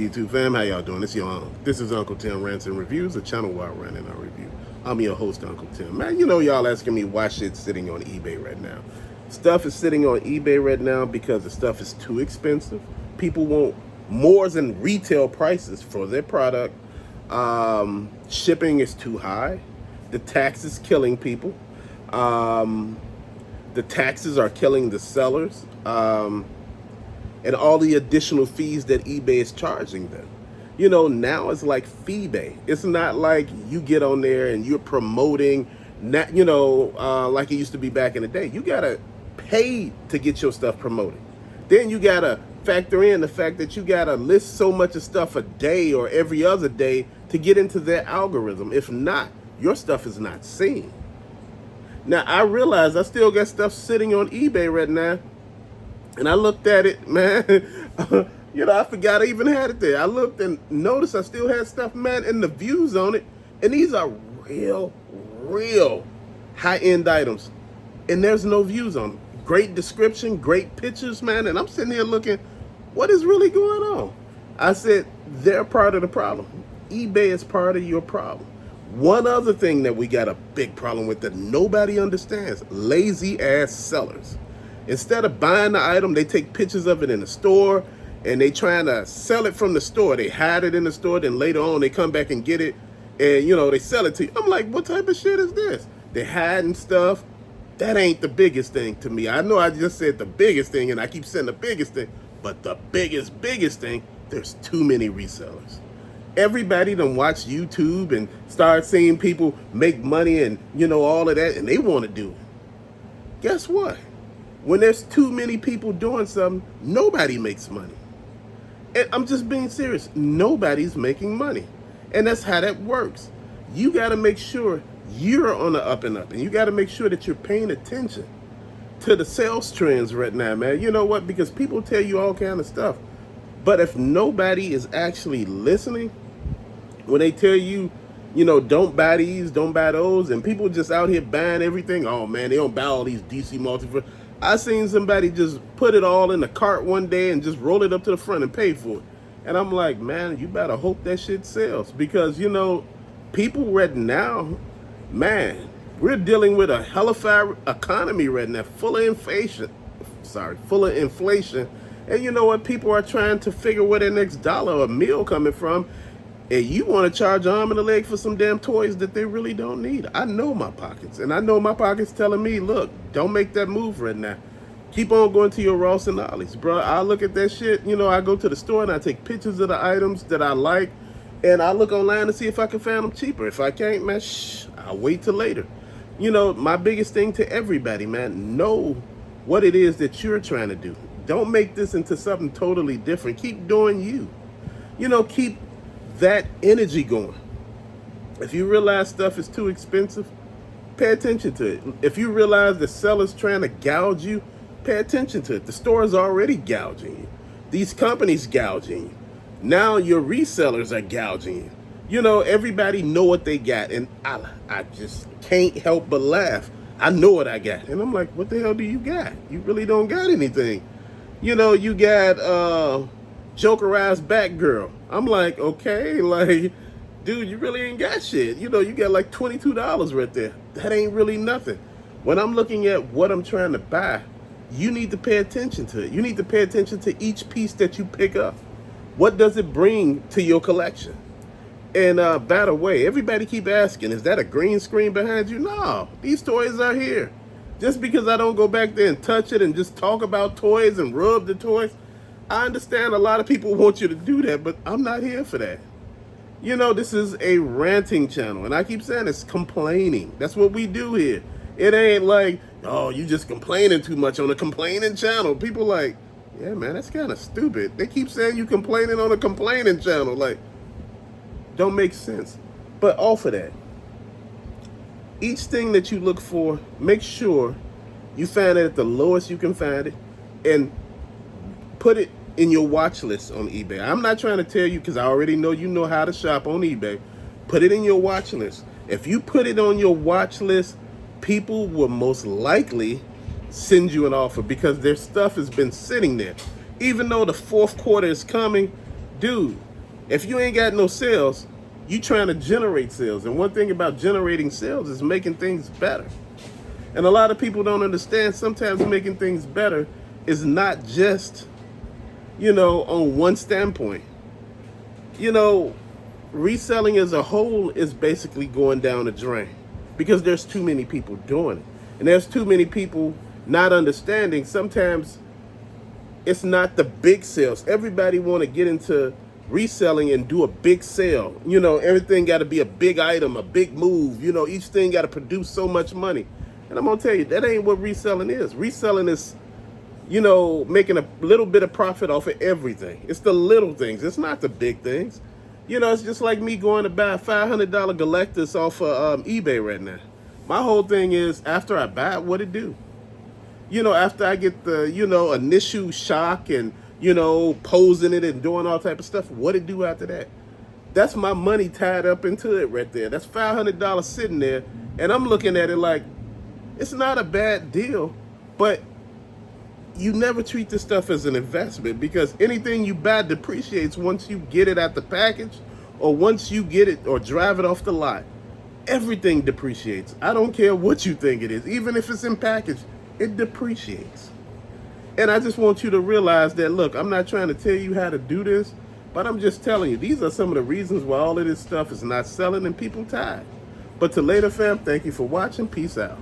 YouTube fam, how y'all doing? This is Uncle Tim Rants and Reviews, a channel where I rant and I review. I'm your host, Uncle Tim. Man, you know y'all asking me why shit's sitting on eBay right now. Stuff is sitting on eBay right now because the stuff is too expensive. People want more than retail prices for their product. Shipping is too high. The tax is killing people. The taxes are killing the sellers. And all the additional fees that eBay is charging them. You know, now it's like FeeBay. It's not like you get on there and you're promoting, like it used to be back in the day. You gotta pay to get your stuff promoted. Then you gotta factor in the fact that you gotta list so much of stuff a day or every other day to get into their algorithm. If not, your stuff is not seen. Now, I realize I still got stuff sitting on eBay right now. And I looked at it, man. I forgot I even had it there. I looked and noticed I still had stuff, man, and the views on it. And these are real high-end items. And there's no views on them. Great description, great pictures, man. And I'm sitting here looking, what is really going on? I said, they're part of the problem. eBay is part of your problem. One other thing that we got a big problem with that nobody understands, lazy-ass sellers. Instead of buying the item, they take pictures of it in the store and they trying to sell it from the store. They hide it in the store, then later on they come back and get it and, they sell it to you. I'm like, what type of shit is this? They're hiding stuff. That ain't the biggest thing to me. I know I just said the biggest thing and I keep saying the biggest thing, but the biggest thing, there's too many resellers. Everybody done watch YouTube and start seeing people make money and, all of that, and they want to do it. Guess what? When there's too many people doing something, nobody makes money. And I'm just being serious. Nobody's making money. And that's how that works. You got to make sure you're on the up and up. And you got to make sure that you're paying attention to the sales trends right now, man. You know what? Because people tell you all kind of stuff. But if nobody is actually listening, when they tell you, don't buy these, don't buy those, and people just out here buying everything, oh, man, they don't buy all these DC multi. I seen somebody just put it all in the cart one day and just roll it up to the front and pay for it. And I'm like, man, you better hope that shit sells. Because, people right now, man, we're dealing with a hellified economy right now, full of inflation. And you know what? People are trying to figure where their next dollar or meal coming from. And you want to charge arm and a leg for some damn toys that they really don't need. I know my pockets. And I know my pockets telling me, look, don't make that move right now. Keep on going to your Ross and Ollie's, bro. I look at that shit. I go to the store and I take pictures of the items that I like. And I look online to see if I can find them cheaper. If I can't, man, I'll wait till later. My biggest thing to everybody, man, know what it is that you're trying to do. Don't make this into something totally different. Keep doing you. Keep that energy going. If you realize stuff is too expensive, pay attention to it. If you realize the seller's trying to gouge you, pay attention to it. The store is already gouging you. These companies gouging you. Now your resellers are gouging you. Everybody know what they got, and I just can't help but laugh. I know what I got, and I'm like, what the hell do you got? You really don't got anything. You got Jokerized Batgirl. I'm like, okay, dude, you really ain't got shit. You got like $22 right there. That ain't really nothing. When I'm looking at what I'm trying to buy, you need to pay attention to it. You need to pay attention to each piece that you pick up. What does it bring to your collection? And by the way, everybody keep asking, is that a green screen behind you? No, these toys are here. Just because I don't go back there and touch it and just talk about toys and rub the toys, I understand a lot of people want you to do that, but I'm not here for that. This is a ranting channel, and I keep saying it's complaining. That's what we do here. It ain't like, oh, you just complaining too much on a complaining channel. People like, yeah, man, that's kind of stupid. They keep saying you complaining on a complaining channel. Like, don't make sense. But off of that, each thing that you look for, make sure you find it at the lowest you can find it and put it in your watch list on eBay. I'm not trying to tell you because I already know you know how to shop on eBay. Put it in your watch list. If you put it on your watch list, people will most likely send you an offer because their stuff has been sitting there. Even though the fourth quarter is coming, dude, If you ain't got no sales, you trying to generate sales. And one thing about generating sales is making things better. And a lot of people don't understand sometimes making things better is not just, on one standpoint. You know, reselling as a whole is basically going down the drain because there's too many people doing it. And there's too many people not understanding. Sometimes it's not the big sales. Everybody want to get into reselling and do a big sale. Everything got to be a big item, a big move. Each thing got to produce so much money. And I'm going to tell you, that ain't what reselling is. Reselling is, making a little bit of profit off of everything. It's the little things. It's not the big things. It's just like me going to buy $500 Galactus off of eBay right now. My whole thing is, after I buy it, what it do? After I get the, initial shock and, posing it and doing all type of stuff, what it do after that? That's my money tied up into it right there. That's $500 sitting there. And I'm looking at it like, it's not a bad deal, but you never treat this stuff as an investment because anything you buy depreciates once you get it at the package or once you get it or drive it off the lot. Everything depreciates. I don't care what you think it is. Even if it's in package, it depreciates. And I just want you to realize that, look, I'm not trying to tell you how to do this, but I'm just telling you, these are some of the reasons why all of this stuff is not selling and people tired. But to later, fam, thank you for watching. Peace out.